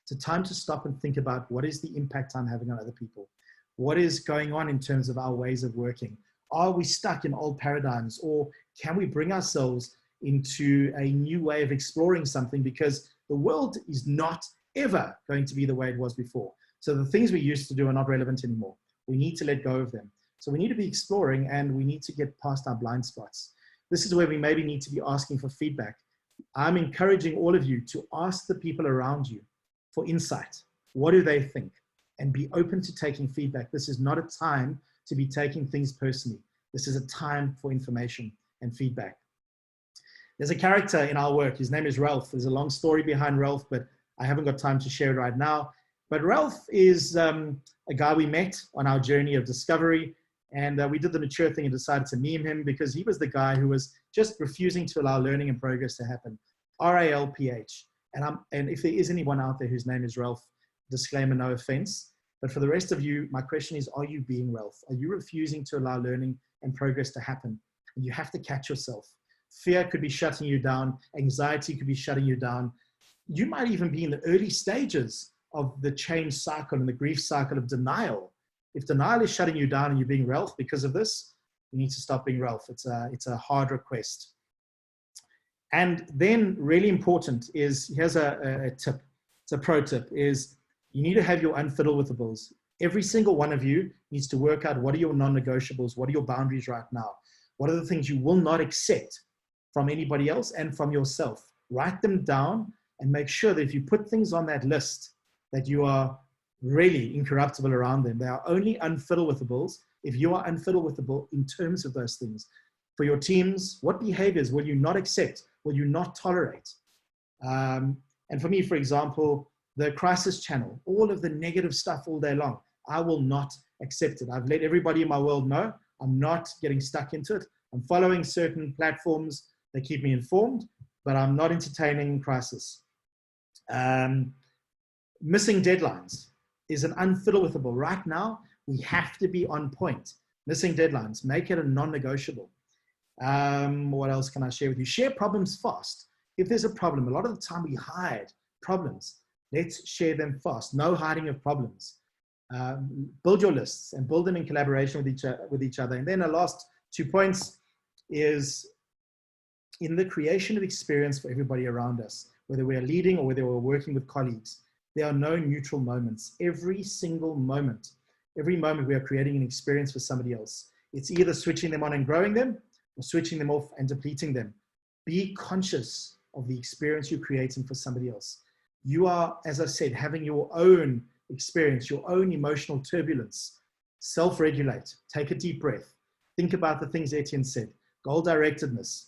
It's a time to stop and think about what is the impact I'm having on other people? What is going on in terms of our ways of working? Are we stuck in old paradigms, or can we bring ourselves into a new way of exploring something, because the world is not ever going to be the way it was before. So the things we used to do are not relevant anymore. We need to let go of them. So we need to be exploring, and we need to get past our blind spots. This is where we maybe need to be asking for feedback. I'm encouraging all of you to ask the people around you for insight. What do they think? And be open to taking feedback. This is not a time to be taking things personally. This is a time for information and feedback. There's a character in our work. His name is Ralph. There's a long story behind Ralph, but I haven't got time to share it right now. But Ralph is a guy we met on our journey of discovery. And we did the mature thing and decided to meme him because he was the guy who was just refusing to allow learning and progress to happen. R-A-L-P-H. And if there is anyone out there whose name is Ralph, disclaimer, no offense. But for the rest of you, my question is, are you being Ralph? Are you refusing to allow learning and progress to happen? And you have to catch yourself. Fear could be shutting you down. Anxiety could be shutting you down. You might even be in the early stages of the change cycle and the grief cycle of denial. If denial is shutting you down and you're being Ralph because of this, you need to stop being Ralph. It's a hard request. And then really important is, here's a tip. It's a pro tip, is you need to have your unfiddlewables. Every single one of you needs to work out what are your non-negotiables, what are your boundaries right now? What are the things you will not accept from anybody else and from yourself? Write them down and make sure that if you put things on that list, that you are really incorruptible around them. They are only unfiddlewables if you are unfiddlewables in terms of those things. For your teams, what behaviors will you not accept? Will you not tolerate? And for me, for example, the crisis channel, all of the negative stuff all day long, I will not accept it. I've let everybody in my world know I'm not getting stuck into it. I'm following certain platforms that keep me informed, but I'm not entertaining crisis. Missing deadlines is an unfiddlewables. Right now, we have to be on point. Missing deadlines, make it a non-negotiable. What else can I share with you? Share problems fast. If there's a problem, a lot of the time we hide problems. Let's share them fast. No hiding of problems. Build your lists and build them in collaboration with each other. And then the last 2 points is in the creation of experience for everybody around us, whether we are leading or whether we're working with colleagues. There are no neutral moments. Every single moment, every moment we are creating an experience for somebody else. It's either switching them on and growing them or switching them off and depleting them. Be conscious of the experience you're creating for somebody else. You are, as I said, having your own experience, your own emotional turbulence. Self-regulate, take a deep breath. Think about the things Etienne said. Goal-directedness,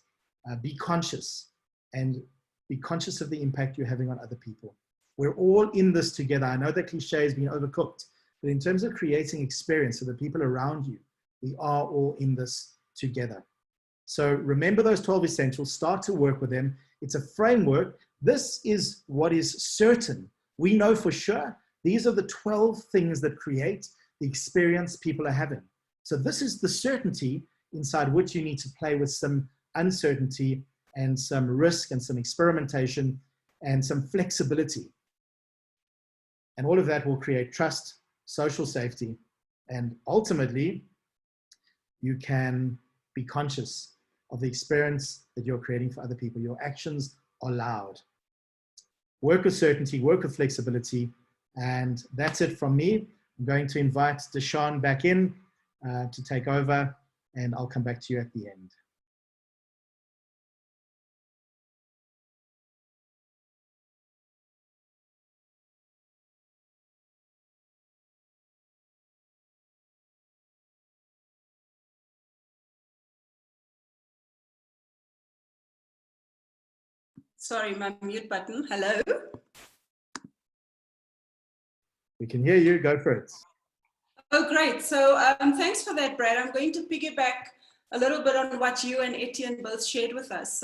be conscious, and be conscious of the impact you're having on other people. We're all in this together. I know that cliche has been overcooked, but in terms of creating experience for the people around you, we are all in this together. So remember those 12 essentials, start to work with them. It's a framework. This is what is certain. We know for sure, these are the 12 things that create the experience people are having. So this is the certainty inside which you need to play with some uncertainty and some risk and some experimentation and some flexibility. And all of that will create trust, social safety, and ultimately you can be conscious of the experience that you're creating for other people. Your actions are loud. Work with certainty, work with flexibility. And that's it from me. I'm going to invite Deshun back in to take over, and I'll come back to you at the end. Sorry, my mute button. Hello. We can hear you. Go for it. Oh, great. So thanks for that, Brad. I'm going to piggyback a little bit on what you and Etienne both shared with us.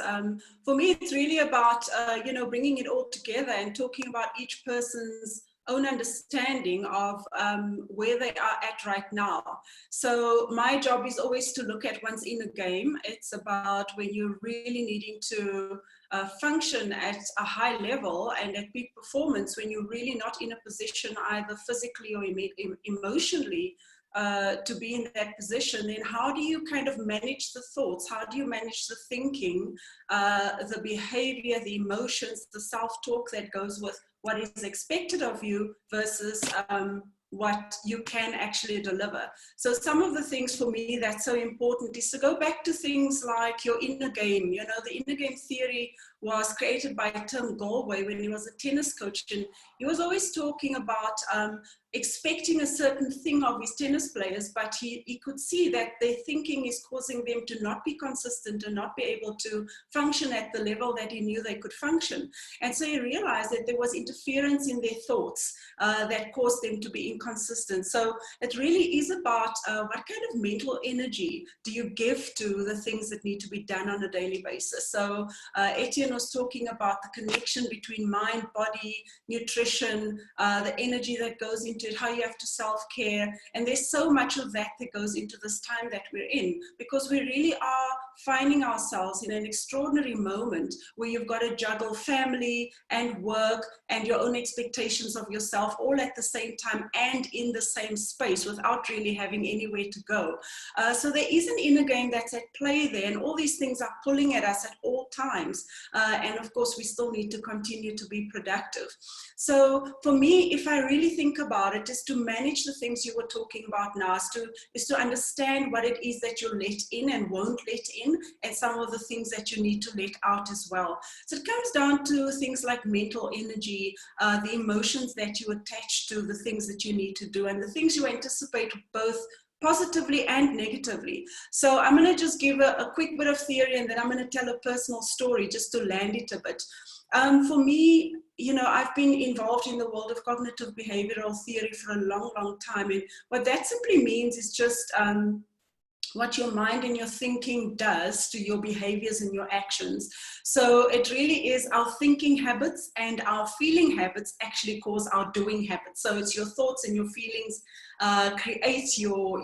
For me, it's really about, bringing it all together and talking about each person's own understanding of where they are at right now. So my job is always to look at one's inner game. It's about when you're really needing to function at a high level and at peak performance, when you're really not in a position either physically or emotionally to be in that position, then how do you kind of manage the thoughts? How do you manage the thinking, the behavior, the emotions, the self-talk that goes with what is expected of you versus what you can actually deliver? So some of the things for me that's so important is to go back to things like your inner game. You know, the inner game theory was created by Tim Galway when he was a tennis coach, and he was always talking about expecting a certain thing of his tennis players, but he could see that their thinking is causing them to not be consistent and not be able to function at the level that he knew they could function. And so he realized that there was interference in their thoughts that caused them to be inconsistent. So it really is about what kind of mental energy do you give to the things that need to be done on a daily basis. So Etienne was talking about the connection between mind, body, nutrition, the energy that goes into it, how you have to self-care. And there's so much of that that goes into this time that we're in, because we really are finding ourselves in an extraordinary moment where you've got to juggle family and work and your own expectations of yourself all at the same time and in the same space without really having anywhere to go. So there is an inner game that's at play there, and all these things are pulling at us at all times. And of course, we still need to continue to be productive. So for me, if I really think about it, is to manage the things you were talking about now, is to understand what it is that you let in and won't let in, and some of the things that you need to let out as well. So it comes down to things like mental energy, the emotions that you attach to the things that you need to do, and the things you anticipate both positively and negatively. So I'm going to just give a quick bit of theory, and then I'm going to tell a personal story just to land it a bit. For me, you know, I've been involved in the world of cognitive behavioral theory for a long, long time. And what that simply means is just what your mind and your thinking does to your behaviors and your actions. So it really is our thinking habits and our feeling habits actually cause our doing habits. So it's your thoughts and your feelings create your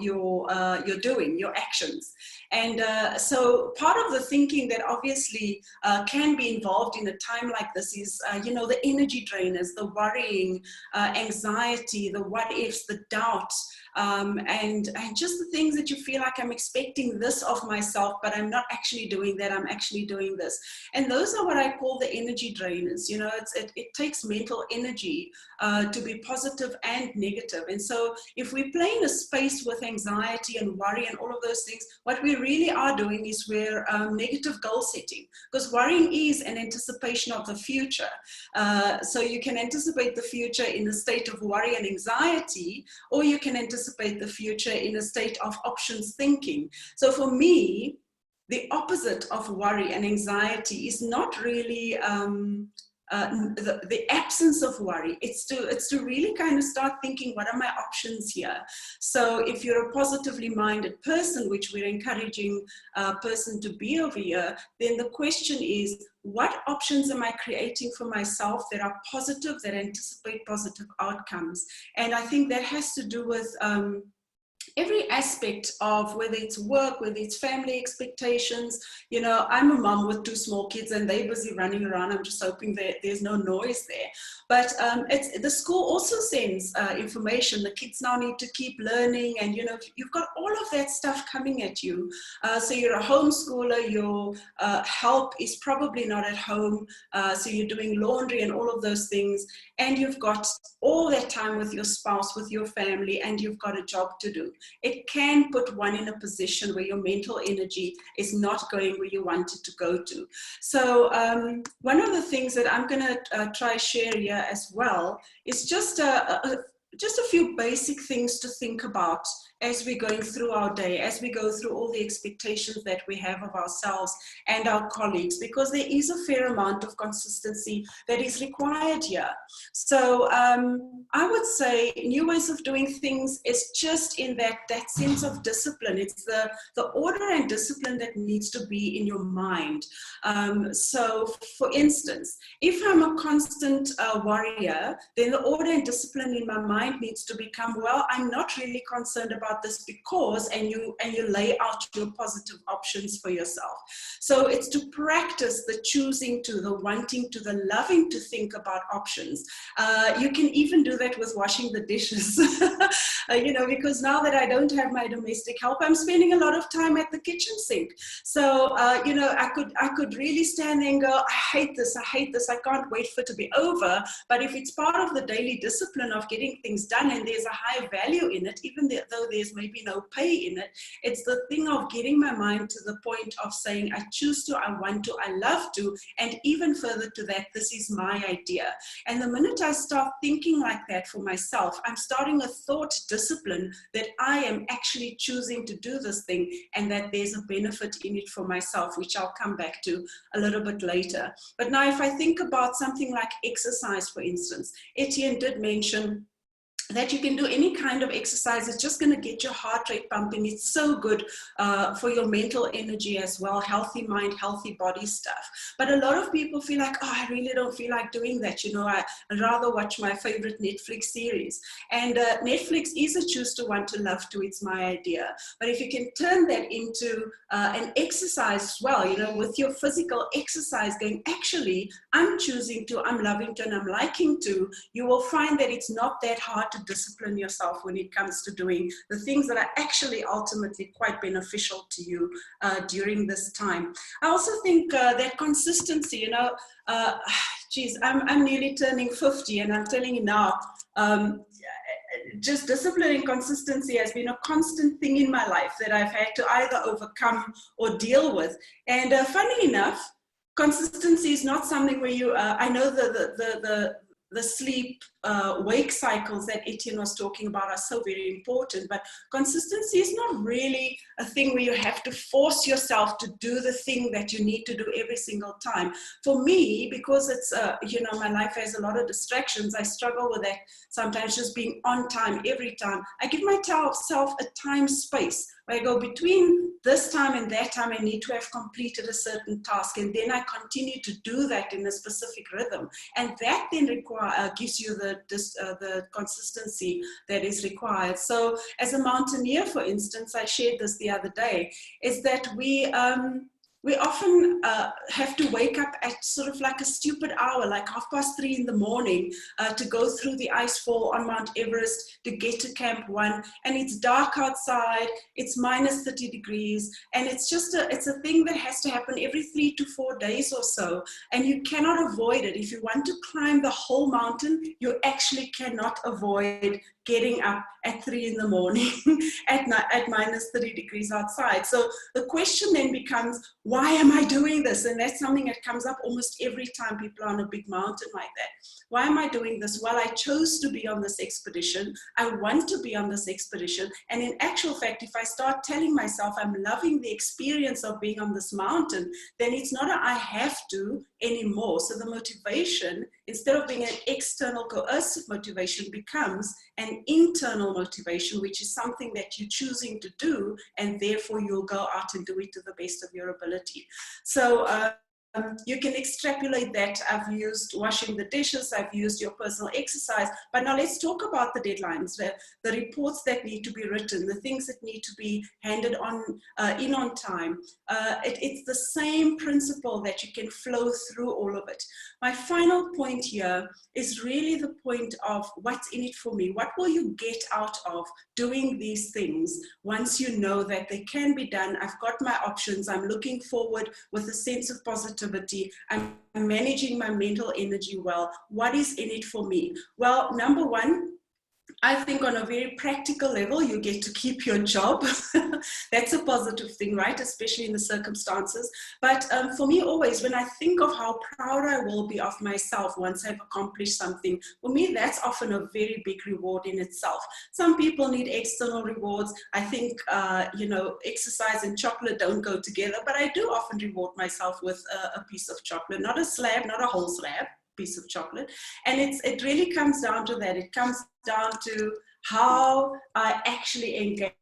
doing, your actions. And so part of the thinking that obviously can be involved in a time like this is, you know, the energy drainers, the worrying, anxiety, the what ifs, the doubts, and just the things that you feel like I'm expecting this of myself, but I'm not actually doing that, I'm actually doing this. And those are what I call the energy drainers. You know, it takes mental energy to be positive and negative. And so if we play in a space with anxiety and worry and all of those things, what we really are doing is we're negative goal setting, because worrying is an anticipation of the future. So you can anticipate the future in a state of worry and anxiety, or you can anticipate the future in a state of options thinking. So for me, the opposite of worry and anxiety is not really the absence of worry. It's to really kind of start thinking, what are my options here? So if you're a positively minded person, which we're encouraging a person to be over here, then the question is, what options am I creating for myself that are positive, that anticipate positive outcomes? And I think that has to do with every aspect of whether it's work, whether it's family expectations. You know, I'm a mom with 2 small kids and they're busy running around. I'm just hoping that there's no noise there. But the school also sends information. The kids now need to keep learning, and you know, you've got all of that stuff coming at you. So you're a homeschooler, your help is probably not at home. So you're doing laundry and all of those things. And you've got all that time with your spouse, with your family, and you've got a job to do. It can put one in a position where your mental energy is not going where you want it to go to. So one of the things that I'm going to try share here as well is just a few basic things to think about as we're going through our day, as we go through all the expectations that we have of ourselves and our colleagues, because there is a fair amount of consistency that is required here. So I would say new ways of doing things is just in that sense of discipline. It's the order and discipline that needs to be in your mind. So for instance, if I'm a constant worrier, then the order and discipline in my mind needs to become, well, I'm not really concerned about this because, and you lay out your positive options for yourself. So it's to practice the choosing to, the wanting to, the loving to think about options. You can even do that with washing the dishes, you know, because now that I don't have my domestic help, I'm spending a lot of time at the kitchen sink. So, you know, I could really stand there and go, I hate this, I can't wait for it to be over. But if it's part of the daily discipline of getting things done and there's a high value in it, even though there's maybe no pay in it, it's the thing of getting my mind to the point of saying, I choose to, I want to, I love to, and even further to that, this is my idea. And the minute I start thinking like that for myself, I'm starting a thought discipline that I am actually choosing to do this thing and that there's a benefit in it for myself, which I'll come back to a little bit later. But now if I think about something like exercise, for instance, Etienne did mention that you can do any kind of exercise. It's just going to get your heart rate pumping. It's so good for your mental energy as well, healthy mind, healthy body stuff. But a lot of people feel like, oh, I really don't feel like doing that. You know, I'd rather watch my favorite Netflix series. And Netflix is a choose to, want to, love to. It's my idea. But if you can turn that into an exercise as well, you know, with your physical exercise going, actually, I'm choosing to, I'm loving to, and I'm liking to, you will find that it's not that hard to discipline yourself when it comes to doing the things that are actually ultimately quite beneficial to you during this time. I also think that consistency, you know, geez, I'm nearly turning 50 and I'm telling you now, just discipline and consistency has been a constant thing in my life that I've had to either overcome or deal with. And funny enough, consistency is not something where you, I know the sleep wake cycles that Etienne was talking about are so very important, but consistency is not really a thing where you have to force yourself to do the thing that you need to do every single time. For me, because it's, you know, my life has a lot of distractions, I struggle with that sometimes, just being on time every time. I give myself a time space where I go, between this time and that time, I need to have completed a certain task, and then I continue to do that in a specific rhythm. And that then gives you the consistency that is required. So as a mountaineer, for instance, I shared this the other day, is that we often have to wake up at sort of like a stupid hour, like 3:30 in the morning, to go through the icefall on Mount Everest to get to Camp 1. And it's dark outside, it's minus 30 degrees, and it's a thing that has to happen every 3 to 4 days or so. And you cannot avoid it. If you want to climb the whole mountain, you actually cannot avoid getting up at 3 in the morning at minus 30 degrees outside. So the question then becomes, why am I doing this? And that's something that comes up almost every time people are on a big mountain like that. Why am I doing this? Well, I chose to be on this expedition. I want to be on this expedition. And in actual fact, if I start telling myself I'm loving the experience of being on this mountain, then it's not I have to anymore. So the motivation, instead of being an external coercive motivation, becomes an internal motivation, which is something that you're choosing to do, and therefore you'll go out and do it to the best of your ability. So you can extrapolate that. I've used washing the dishes, I've used your personal exercise, but now let's talk about the deadlines, the reports that need to be written, the things that need to be handed on in on time. It's the same principle that you can flow through all of it. My final point here is really the point of what's in it for me. What will you get out of doing these things once you know that they can be done? I've got my options. I'm looking forward with a sense of positivity. I'm managing my mental energy well. What is in it for me? Well, number one, I think on a very practical level, you get to keep your job. That's a positive thing, right? Especially in the circumstances. But for me, always, when I think of how proud I will be of myself once I've accomplished something, for me, that's often a very big reward in itself. Some people need external rewards. I think, you know, exercise and chocolate don't go together, but I do often reward myself with a piece of chocolate, not a slab, not a whole slab, piece of chocolate. And it really comes down to that. It comes down to how I actually engage.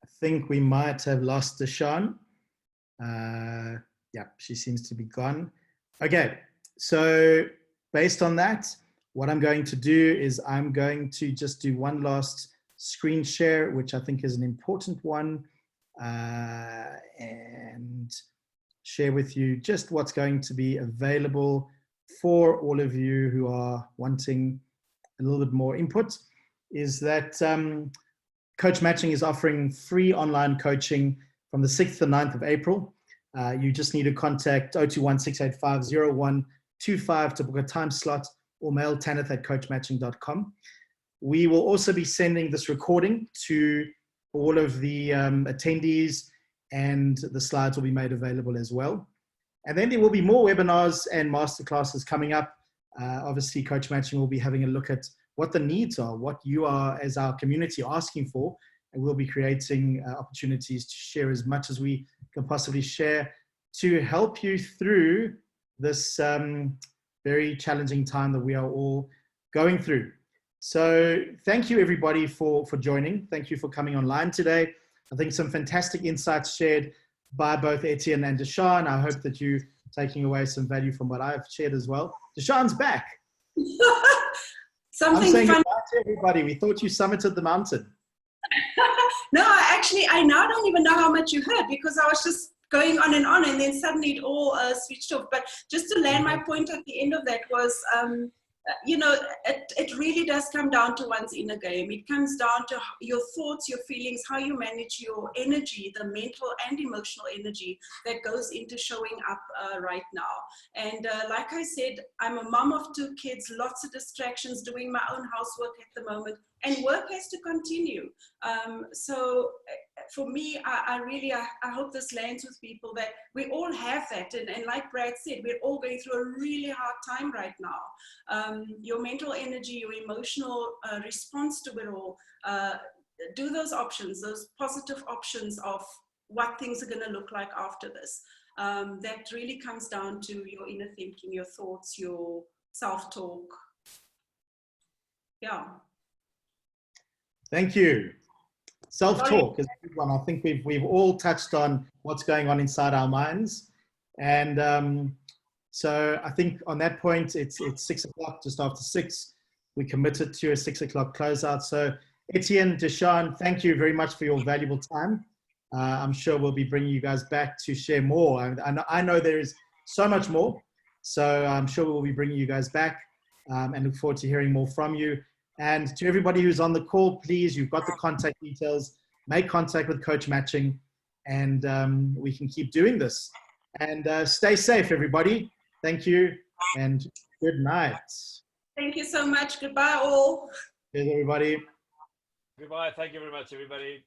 I think we might have lost Deshun. Yeah, she seems to be gone. Okay, so based on that, what I'm going to do is I'm going to just do one last screen share, which I think is an important one, and share with you just what's going to be available for all of you who are wanting a little bit more input, is that CoachMatching is offering free online coaching from the 6th to 9th of April. You just need to contact 021-685-0125 to book a time slot or mail tanith@coachmatching.com. We will also be sending this recording to all of the attendees, and the slides will be made available as well. And then there will be more webinars and masterclasses coming up. Obviously, CoachMatching will be having a look at what the needs are, what you are as our community asking for, and we'll be creating opportunities to share as much as we can possibly share to help you through this very challenging time that we are all going through. So thank you everybody for joining. Thank you for coming online today. I think some fantastic insights shared by both Etienne and Deshun. I hope that you're taking away some value from what I've shared as well. Deshun's back. Something I'm saying fun. goodbye to everybody. We thought you summited the mountain. No, actually, I now don't even know how much you heard because I was just going on and then suddenly it all switched off. But just to land my point at the end of that was, you know, it really does come down to one's inner game. It comes down to your thoughts, your feelings, how you manage your energy, the mental and emotional energy that goes into showing up right now. And like I said, I'm a mom of 2 kids, lots of distractions, doing my own housework at the moment, and work has to continue. So for me, I really hope this lands with people that we all have that. And like Brad said, we're all going through a really hard time right now. Your mental energy, your emotional response to it all, do those options, those positive options of what things are going to look like after this. That really comes down to your inner thinking, your thoughts, your self-talk. Yeah. Thank you. Self-talk is a good one. I think we've all touched on what's going on inside our minds. And so I think on that point, it's 6 o'clock, just after 6. We committed to a 6 o'clock closeout. So Etienne, Deshun, thank you very much for your valuable time. I'm sure we'll be bringing you guys back to share more. I know there is so much more. So I'm sure we'll be bringing you guys back and look forward to hearing more from you. And to everybody who's on the call, please, you've got the contact details. Make contact with CoachMatching, and we can keep doing this. And stay safe, everybody. Thank you, and good night. Thank you so much. Goodbye, all. Cheers, everybody. Goodbye. Thank you very much, everybody.